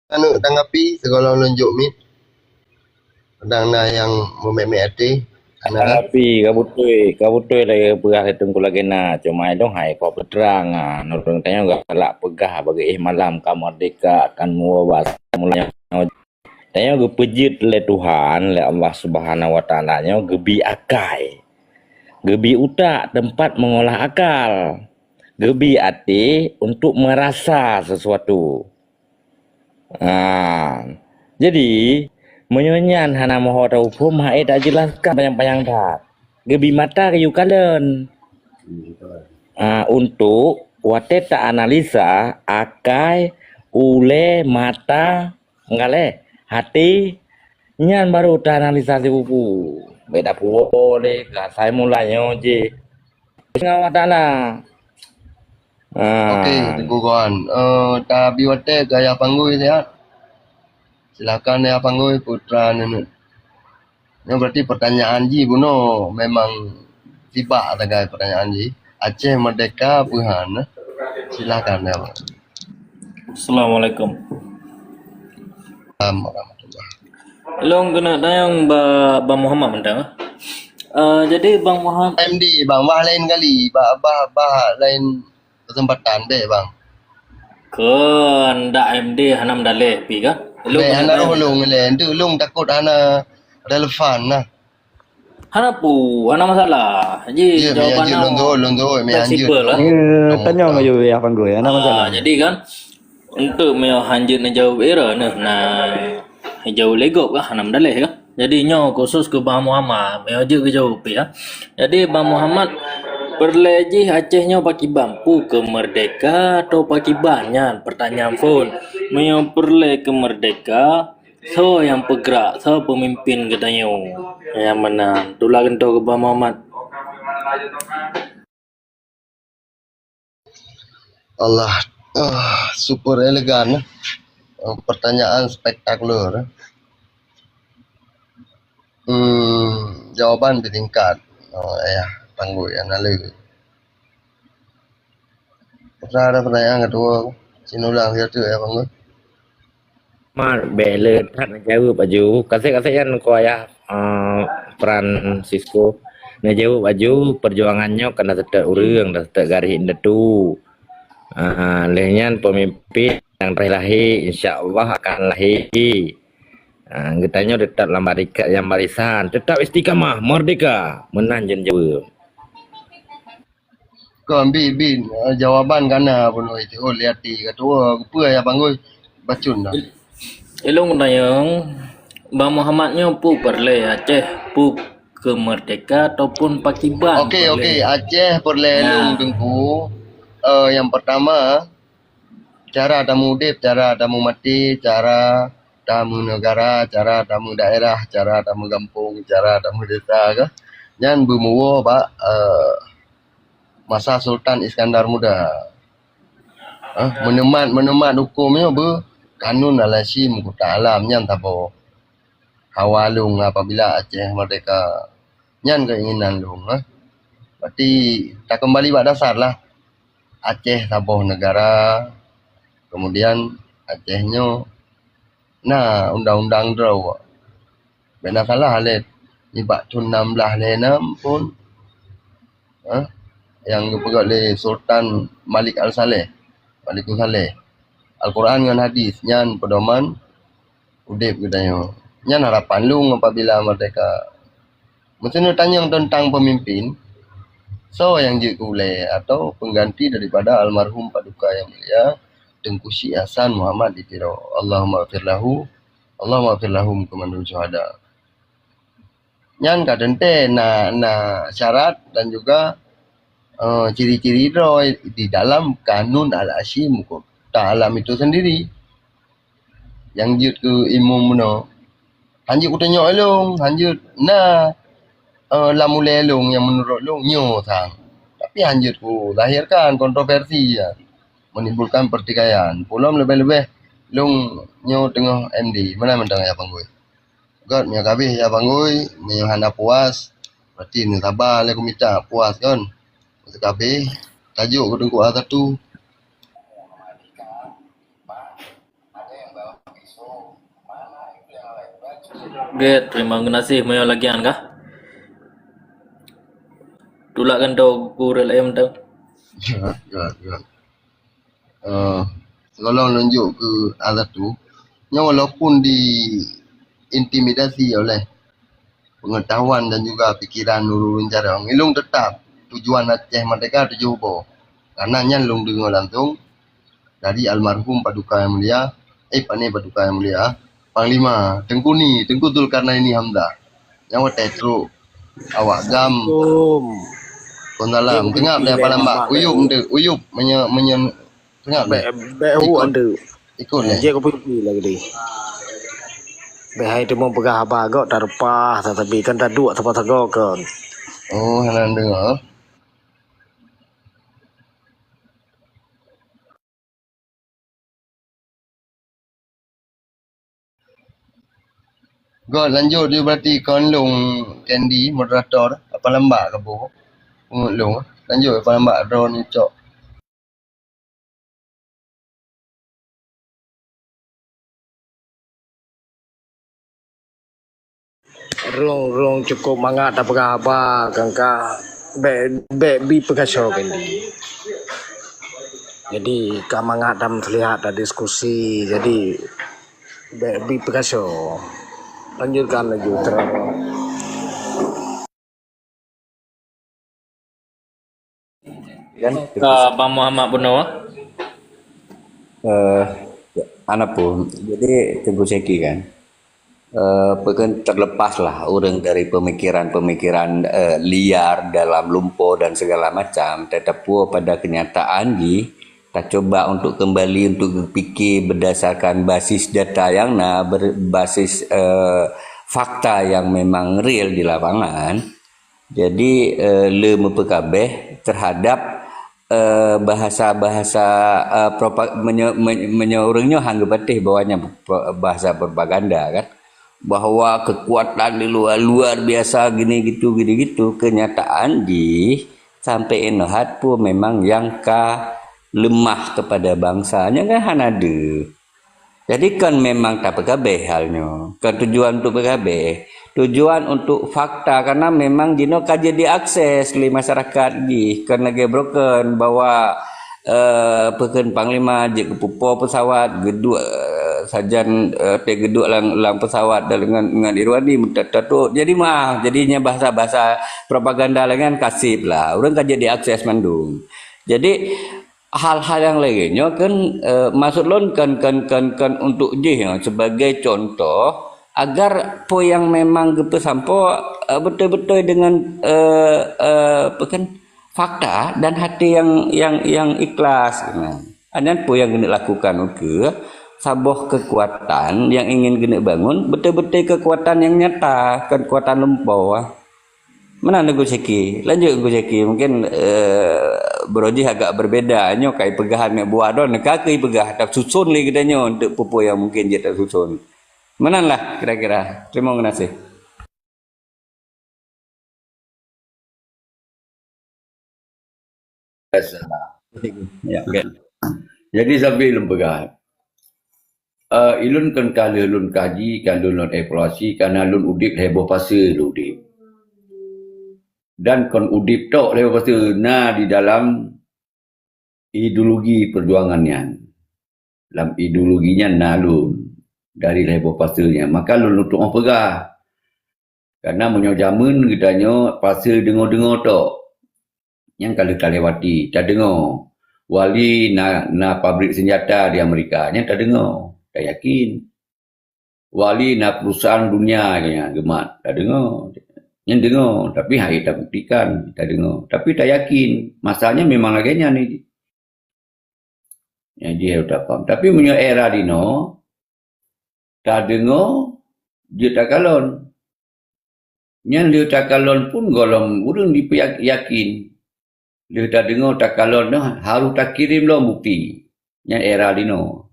anu tanggapi segala nunjuk mi kadang na yang memek hati ana Tanggapi kabutui lagi pegah tunggu lagi na cuma dong hai kau peterang nurung tanya enggak kelak pegah bagi malam kamu merdeka akan muawas mulanya tanya gue pejit le Tuhan le Allah Subhanahu wa taala nya gebi akai gebi utak tempat mengolah akal gebi hati untuk merasa sesuatu. Nah, jadi menyonyan hana moho tau pun hae tak jelaskan panjang-panjang dah. Gebi mata kayu kalen. Untuk wate tak analisa akai ule mata ngale hati nyan baru tak analisa si buku. Beda boleh ka saya mulanya je. Ngawat tanah. okey teguran ta biwate gaya panggui sehat silakan ya panggui putra nenek yang berarti pertanyaan ji buno memang tiba tagai pertanyaan ji Aceh merdeka Tuhan silakan ya Bang. Assalamualaikum. Warahmatullahi. Long kena tayang Bang Muhammad mentang. Jadi Bang Muhammad MD bang bah lain kali bah lain kesempatan deh bang ke ndak MD hanam daleh pi ka? Long be kena anak tayang. ulung lain tu ulung takut anak relevan lah Hana pu, hana masalah. Jadi je me jawapan anjut lonzo me anjut fleksibel lah. Tanya ngayu ya panggul ya, nama masalah. Jadi kan untuk me hanjut na jawab era nah jauh legop kah hanam daleh kah? Jadi nyo khusus ke Bang Muhammad, me aja ke jawab ya. Jadi Bang Muhammad perleji Acehnya pakai bampu ke merdeka atau pakai banyan pertanyaan phone yang perle ke merdeka so yang pegrak so pemimpin katanya yang menang tulah gento ke Bang Muhammad. Allah super elegan pertanyaan spektakuler jawaban bertingkat tangguh ya lalu ada pertanyaan kedua sini ulang satu ya bang Mar bele tak nak jawab baju. Kasih-kasih kan ko ayah Francisco. Nak jawab baju perjuangannya kena tetap urang, dah tetap garis tu. Lehnyan pemimpin yang terlahir insya-Allah akan lahir. Getanya tetap dalam barisan, tetap istiqamah merdeka menanjung jawab. kau ambil jawaban kana pun itu lihat di kedua apa ya bang bacun dah Elong tayang Bang Muhammadnya pu perle Aceh pu ke merdeka ataupun pakiban. Okey Aceh perlelung tengku yang pertama cara tamu udip, cara tamu mati, cara tamu negara, cara tamu daerah, cara tamu kampung, cara tamu desa ke. Jangan bermuwa pak masa Sultan Iskandar Muda. Menemat hukumnya kanun al-Hashim Kota Alam nyan tabo. Hawalung apabila Aceh merdeka nyan keinginan lung berarti tak kembali pada dasar lah Aceh taboh negara kemudian Acehnya nah undang-undang draw benar salah halet ibak tun 16 lenam pun yang dipegang oleh Sultan Malik Al-Saleh Al-Quran dengan hadis nyan pedoman udip katanya nyan harapan lung apabila merdeka mesti tanya tentang pemimpin so yang jikule atau pengganti daripada almarhum paduka yang mulia Tengku Syekh Hasan Muhammad Ditiro Allahumma gfir lahum kemandul syuhada nyan kadente na syarat dan juga ciri-ciri di dalam kanun al-Hashim Kota Alam itu sendiri yang jut ke imum no hanjut ku tanya elong hanjut lamu lelong yang menurut long nyo sang tapi hanjut ku lahirkan kontroversi ya menimbulkan pertikaian pulang lebih-lebih long nyo tengah MD mana mentang ya bang gue God nya kabeh ya bang gue nya hana puas berarti ni sabar le komita puas kan kabeh tajuk ku tengku satu Get, terima kasih mayo lagian kah? Tulak kan tau kurel em tau. Ya. Sekolah nunjuk ke arah tu, walaupun diintimidasi oleh pengetahuan dan juga pikiran nurun jarang, ilung tetap tujuan Aceh Merdeka tujuh bo. Karena lung dengar langsung dari almarhum Paduka Yang Mulia, Paduka Yang Mulia, Panglima Tengku Zulkarnaini Hamzah. Nyawa tetro awak gam kondalam tengap dia palambak uyup tengap dia ikut le je ko pergi lagi deh. Behai tu mau pegah bagok tarpah tetapi kan tak dua tempat tegok kan. oh hanan dengar God lanjut dia berarti konlong Candy moderator apa lembak ke bu pengelong lanjut apa lembak draw ni cok Rong cukup mangat tak pegah apa kangka be bi pegah show kan di. Jadi kamangat dalam terlihat ada diskusi jadi be bi pegah show. Lanjutkan lagi terang. Kan Bang Muhammad Punawa. anak pun jadi Tengku Seki kan bukan terlepaslah orang dari pemikiran-pemikiran liar dalam lumpur dan segala macam, tetap pada kenyataan kita coba untuk kembali untuk berfikir berdasarkan basis data yang berbasis fakta yang memang real di lapangan. Jadi le mempekabeh terhadap bahasa-bahasa menyorongnya hangga batih bawahnya bahasa propaganda kan, bahwa kekuatan di luar biasa gini gitu kenyataan sampai enohat pun memang yang lemah kepada bangsanya kan hanade. Jadi kan memang tak PKB halnya. Kan tujuan untuk PKB, tujuan untuk fakta karena memang jino kaji diakses oleh masyarakat karena gebroken bahwa pekan panglima je kepupo pesawat geduk sajan geduk lang pesawat dengan Irwandi tato jadi jadinya bahasa propaganda dengan kasih lah orang kaji diakses mandung. Jadi hal-hal yang lainnya kan maksud lon kan untuk sebagai contoh agar po yang memang gitu sampo betul-betul dengan fakta dan hati yang ikhlas. Nah, ada po yang kena lakukan ke saboh kekuatan yang ingin kena bangun betul-betul kekuatan yang nyata, kekuatan lumpur. Mana negosiasi? Lanjut negosiasi mungkin Broji agak berbeda nyo kai pegahan mek buah don kaki pegah tak susun lagi kita nyo untuk pupu yang mungkin dia tak susun. Mana lah kira-kira. Terima kasih. Ya, okay. Jadi sampai ilun pegah. Ilun kan kalau ilun kaji, kalau ilun evaluasi, karena ilun udip heboh pasal udip. Dan kon udip tok heboh pasal di dalam ideologi perjuangannya. Dalam ideologinya nalun dari heboh pasalnya. Maka lun untuk orang pegah. Karena menyojaman kitanya pasal dengar-dengar tok. Yang kalau lewati, tak dengar. Wali na pabrik senjata di Amerika, yang tak dengar. Tak yakin. Wali na perusahaan dunia, gemat, tak dengar. Yang dengar, tapi hari tak buktikan, tak dengar. Tapi tak yakin. Masalahnya memang laganya ni. Yang dia tak faham. Tapi punya era dino, tak dengar, dia tak kalon. Yang dia tak kalon pun golong, urang yakin. Dia tak dengar tak kalon harus tak kirim lo bukti. Yang era dino.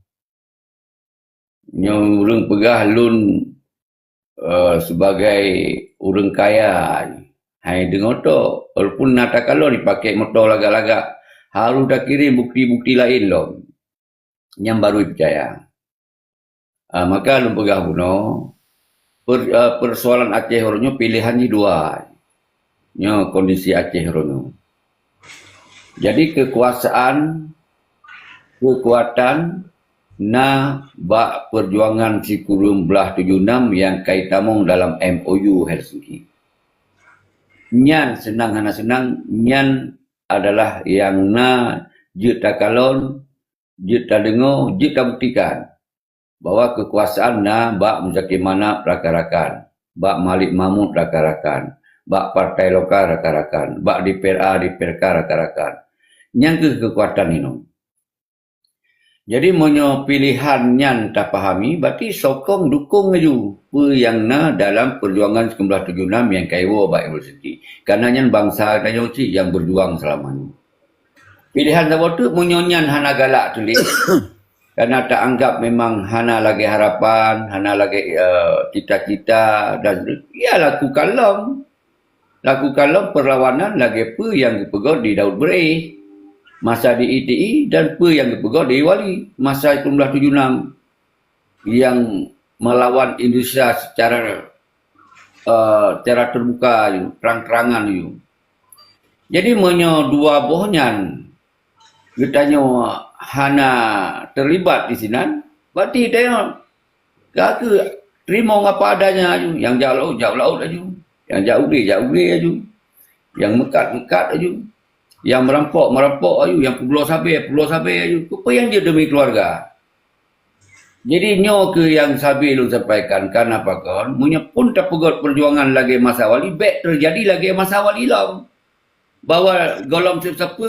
Yang urang pegah lun sebagai urang kaya. Hai dengar tu, walaupun nak tak kalon dipakai motor lagak-lagak, harus tak kirim bukti-bukti lain lo. Yang baru percaya. Maka lun pegah buno persoalan Aceh Horonyo pilihannya dua. Nyo kondisi Aceh Horonyo. Jadi kekuatan na bak perjuangan Sikurum belah 76 yang kaitamong dalam MOU Helsinki. Nyan senang hana senang, nyan adalah yang na jita kalon, jita dengo, jita buktikan bahwa kekuasaan na bak Muzakimana rakarakan, bak Malik Mahmud rakarakan, bak partai lokal rakarakan, bak DPRA, DPRK rakarakan. Yang kekuatan ini. Jadi monyo pilihan nyan tak pahami, berarti sokong dukung aju yang na dalam perjuangan 1976 yang kaiwo bak universiti. Karena nyan bangsa kayo si yang berjuang selamanya. Pilihan sebab tu monyo nyan hana galak tulis. Karena tak anggap memang hana lagi harapan, hana lagi cita-cita dan ya lakukan perlawanan lagi apa yang dipegang di Daud Bereh masa di ITI dan apa yang dipegang di Wali masa 1976 yang melawan Indonesia secara terbuka, terang-terangan. Jadi menyo dua bohnyan katanya hana terlibat di sini, berarti dia kata terima apa adanya aja, yang jauh laut aja, yang jauh aja, yang mekat aja, yang merampok aja, yang pulau sabe aja, apa yang dia demi keluarga. Jadi nyo ke yang sabi lu sampaikan kan apa kan, punya pun tak pegot perjuangan lagi masa Wali, baik terjadi lagi masa Wali lah, bahwa golong siapa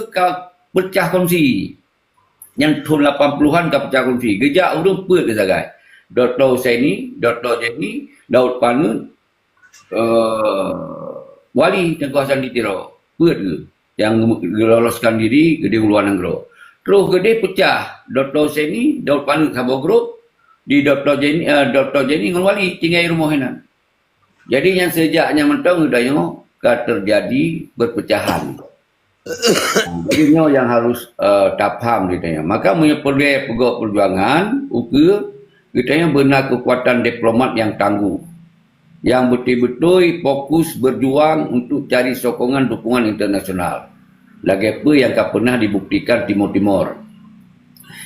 pecah kongsi. Yang tahun 80-an ke pecah kongsi. Gejak urung put ke sagai. Dr. Husaini, Dr. Jenny, Daud Panut, Wali Tengku Hasan Ditiro. Put ke. Yang loloskan diri ke di luar negara. Terus gede pecah. Dr. Husaini, Daud Panut Sabah Group. Di Dr. Jenny dengan Wali tinggal rumah henan. Jadi yang sejaknya mentang udahnya terjadi perpecahan. Jadi yang harus tak faham kita. Maka punya pegawai perjuangan kita yang benar kekuatan diplomat yang tangguh, yang betul-betul fokus berjuang untuk cari sokongan dukungan internasional. Lagi apa yang tak pernah dibuktikan Timur-Timur.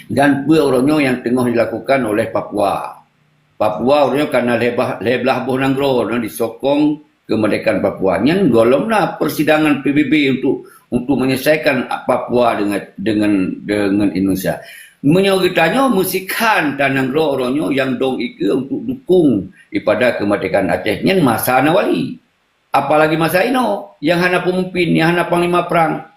Dan apa orangnya yang tengah dilakukan oleh Papua. Papua orangnya karena lebelah Bonanggro disokong kemerdekaan Papua. Yang golonglah persidangan PBB untuk menyelesaikan Papua dengan Indonesia. Menyogitanya musikan Tananggro orangnya yang dong ike untuk dukung kepada kemerdekaan Aceh. Yang masa Nawali. Apalagi masa ino yang hana pemimpin, yang hana panglima perang.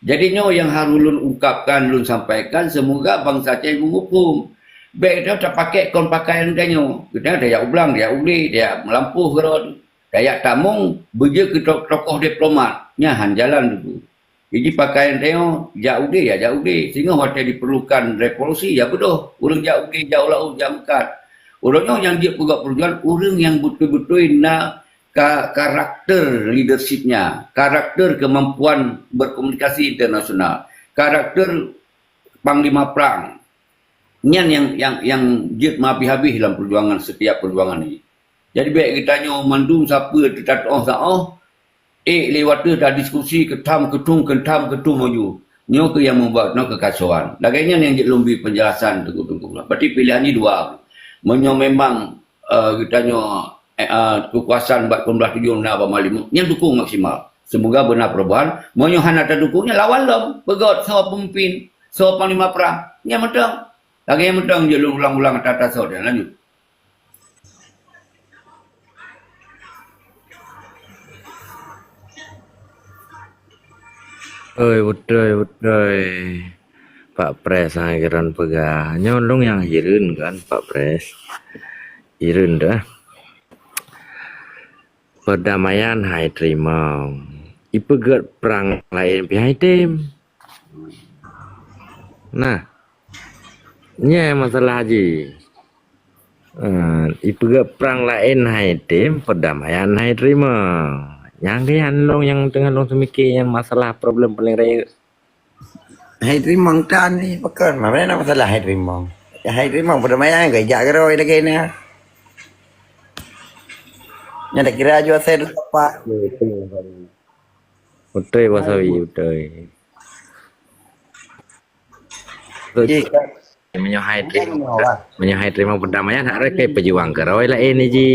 Jadinya yang harus lun ungkapkan, lun sampaikan, semoga bangsa Aceh menghukum. Baik dia tak pakai kon pakaian kanyo. Kita dia ublang, dia uli, dia melampuh kerod. Dayak Tamong beja ke tokoh diplomat. Nyahan jalan dulu. Jadi pakaian dia jauh deh. Sehingga waktu diperlukan revolusi, ya betul. Orang jauh deh, jauh laut, jauh mekat. Orangnya yang dia pegawai perjuangan, orang yang betul-betul nak karakter leadershipnya, karakter kemampuan berkomunikasi internasional, karakter panglima perang. Yang dia habis-habis dalam perjuangan setiap perjuangan ini. Jadi baik kita nyo mandum siapa kita lewat tu dah diskusi ketam ketung maju. Nyo ke yang membuat kekacauan. Lagainya yang jadi lebih penjelasan tu. Berarti pilihan ni dua. Menyo memang kita nyo kekuasaan buat 1976 nak Malimu yang dukung maksimal. Semoga benar perubahan. Menyo hana tak dukungnya lawan lom. Pegot sawa pemimpin, sawa panglima perang. Yang mentang. Lagi yang mentang je ulang-ulang tata saw dia lanjut. Betul. Pak Pres akhiran pegah. Nyolong yang hirun kan Pak Pres. Hirun dah. Perdamaian hai terima. Ipegat perang lain pihak tim. Nah. Nya masalah haji. Ipegat perang lain hai tim. Perdamaian hai terima. Yang long yang tengah long semikir yang masalah problem paling raya. Hai Trimong tan ni pekan. Mana nak masalah Hai Trimong? Hai terima perdamaian gajak keroi lagi ni. Nya tak kira aja saya apa. Betul Wasawi, betul. Ji, Menyuhai terima perdamaian hak rek pejuang keroi lah ini ji.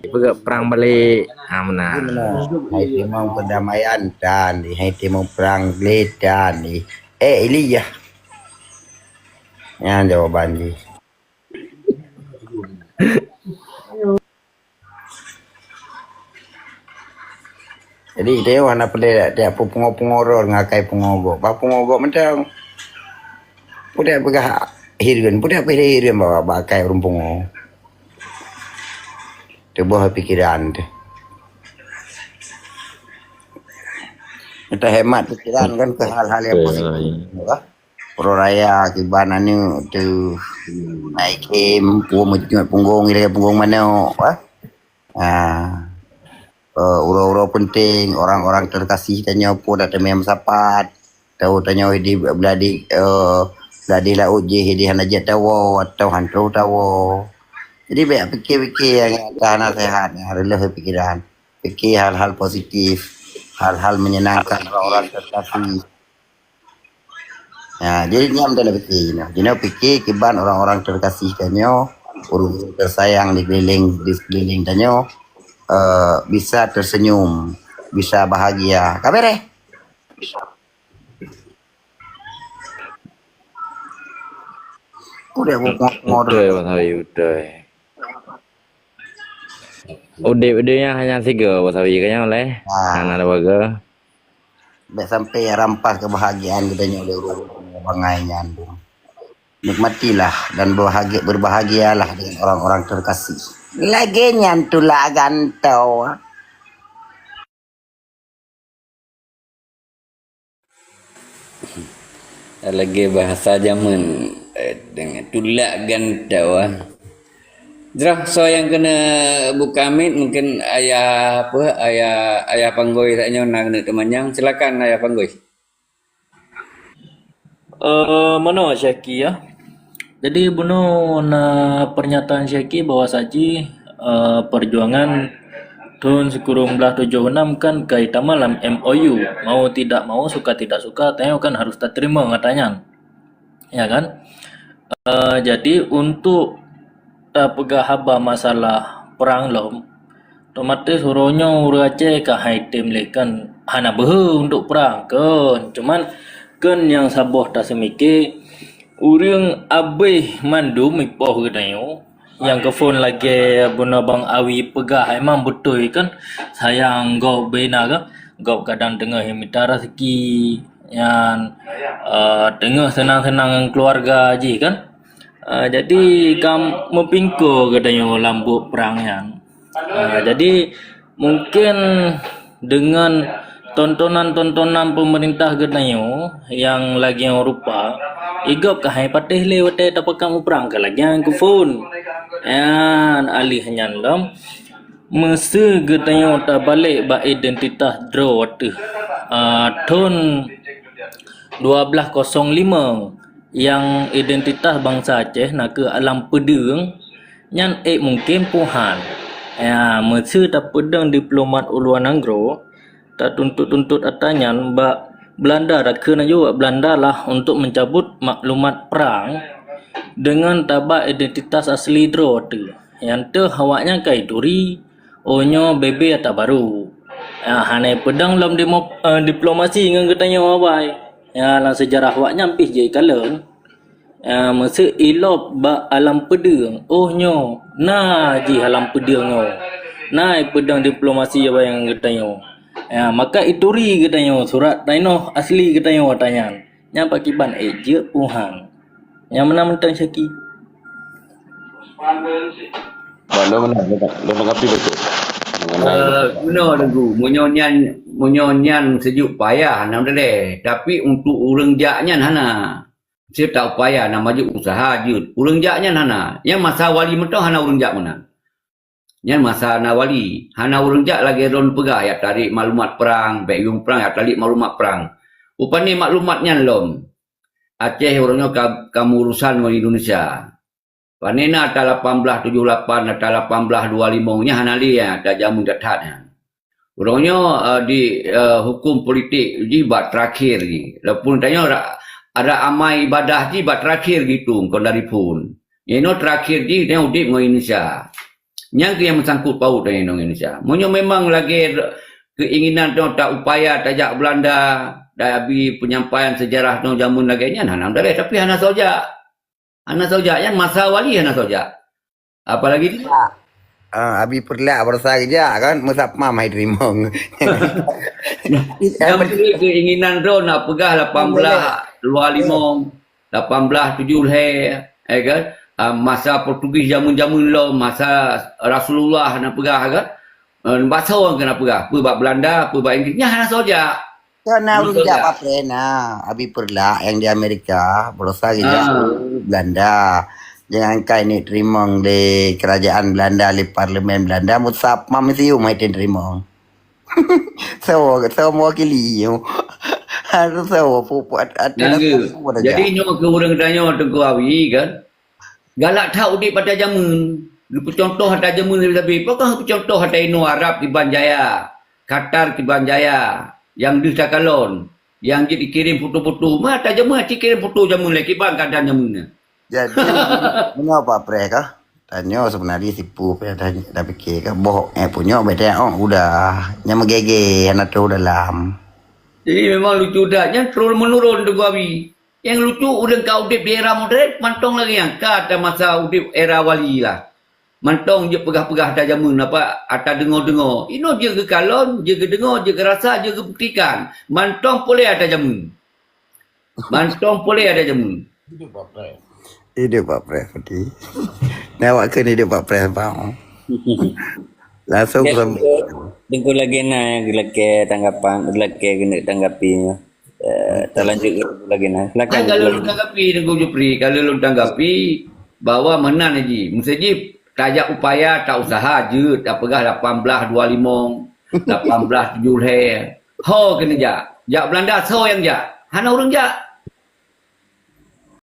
Pegak perang balik. Mana? hai terima perdamaian dan di hai terima perang dan di Iliyah. Ya jawaban ji. Jadi dia warna pelak dia pungor-pungor ngakai pungogok. Ba pungogok macam pudak begah hirun, pudak pilih hirun bawa bakai rumpungo. Coba pikiran tu. Kita hemat pikiran kan ke hal-hal yang positif. Pro raya kibana ni tu naik game punggung ilai punggung mana uro-uro penting orang-orang terkasih tanya apa dak temem sapat tahu tanya di beladi beladi laut je di hanajat tawo atau hantro tawo jadi banyak fikir-fikir yang tahan sehat adalah pikiran fikir hal-hal positif hal-hal menyenangkan orang-orang terkasih. Ya, jadi nyam dalam fikir. Jadi fikir kiban orang-orang terkasih tanyo, orang tersayang di sekeliling tanyo, bisa tersenyum, bisa bahagia. Kabere? Udah Betul Wasawi, betul. Udah hanya 3 Wasawi kayaknya oleh. Karena ada warga. Baik sampai rampas kebahagiaan kita oleh orang bangai nyandung. Nikmatilah dan berbahagialah dengan orang-orang terkasih. Lagi nyantulah gantau. Lagi bahasa zaman dengan tulak gantau. Jerah so yang kena buka mit mungkin ayah Panggoi taknya nak kena temanjang. Silakan ayah Panggoi. Mana Syaki ya? Jadi bunuh pernyataan Syaki bahwa saji perjuangan tahun 1976 kan kaitan malam MOU. Mau tidak mau, suka tidak suka, tanya kan harus tak terima katanya. Ya kan? Jadi untuk pegah haba masalah perang lom otomatis huronya urace ka haitem lekan hana behe untuk perang kan cuman kan yang saboh tak semike urang abe mandum ipoh gedayo yang ke phone lagi buna bang awi pegah emang betul kan sayang go bena ka go kadang tengah mitara seki yang tengah senang-senang dengan keluarga ji kan. Jadi kam mempingko katanya lambuk perangnya. Jadi mungkin dengan tontonan-tontonan pemerintah katanya yang lagi yang rupa igop kahai patih lewat dapat kamu perang ke lagi yang ke phone. Yan alihnya lam mesti katanya tak balik ba identitas draw tu. Tahun 1205 yang identitas bangsa Aceh nak ke alam pedang nyan mungkin puhan ya mesti tak pedang diplomat uluan anggro tak tuntut atanya mbak Belanda dah kena juga Belanda lah untuk mencabut maklumat perang dengan tabak identitas asli dro tu yang tu hawaknya kai duri onyo bebe atau baru ya hane pedang dalam diplomasi dengan katanya wabai ya lah sejarah awak nyampih je kalen masa ilop ba alam pedang ohnya nah ji alam pedang nah pedang diplomasi apa yang katanya maka ituri katanya surat taino asli katanya watanya nya pakiban je puhang yang mana mentang Syaki Mana lo mengerti betul. Guna lagu munyonyan sejuk payah nam deh tapi untuk urang jaknya hana saya tak payah nak maju usaha je urang jaknya hana yang masa wali mentang hana urang jak mana yang masa nawali hana urang jak lagi ron pegah ya tarik maklumat perang background perang ya tarik maklumat perang upani maklumatnya lom Aceh orangnya kamu urusan dengan Indonesia Panena ta 1878 ta 1825 nya hanali ya ta jamu datat ya. Orangnya di hukum politik ji bat terakhir ji. Lepun tanya ada amai ibadah ji bat terakhir gitu kon dari pun. Ini terakhir ji dia udip ngo Indonesia. Yang yang mengsangkut paut dengan Indonesia. Monyo memang lagi keinginan tu tak upaya tajak Belanda dah abi penyampaian sejarah tu jamun lagi nya nanam dah tapi hana saja. Hana saja yang masa wali hana saja. Apalagi Abi perla berasa kerja kan musap mam hai terimong. yang penting keinginan tu nak pegah 1825 1870 kan masa Portugis jamun-jamun lo masa Rasulullah nak pegah kan bahasa orang kena pegah pebak Belanda pebak Inggeris nya hana saja. Karena Hana belum saja. apa pernah Abi perla yang di Amerika berasa kerja Belanda. Jangan kau ini terimong di kerajaan Belanda di parlemen Belanda musap mam siu mai terimong. So mewakili yo. Harus so pupuat Nangga. Jadi nyo ke orang tanya Tengku Awi kan. Galak tak udik pada jamun. Contoh ada jamun lebih. Pokok contoh ada Inu Arab di Banjaya. Qatar di Banjaya. Yang di Sakalon. Yang jadi kirim foto-foto. Mata jamun cik kirim foto jamun lagi bang keadaan jamunnya. Jadi mengapa mereka? Tanya sebenarnya si pu dah fikir kan bohong punya beda udah nyama gege anak tu dalam. Jadi memang lucu dah. Yang terus menurun Tengku Awi. Yang lucu udah kau udip di era modern. Mantong lagi yang kata masa udip era wali lah. Mantong je pegah-pegah dah jamun apa atau dengar-dengar. Ino je ke kalon, je ke dengar, je ke rasa, je ke buktikan. Mantong boleh ada jamun. Mantong boleh ada jamun. Hidup Pak Pres tadi. Nawak ke hidup Pak Pres bang. Langsung Tengku lagi na lagi tanggapan lagi kena tanggapinya. Terlanjut lagi na. Silakan. Kalau lu tanggapi Tengku Jupri, kalau lu tanggapi bahawa menan lagi. Mesti tajak upaya tak usaha je, tak pegah 1825, 1870. Ho kena jak. Jak Belanda so yang jak. Hana orang jak.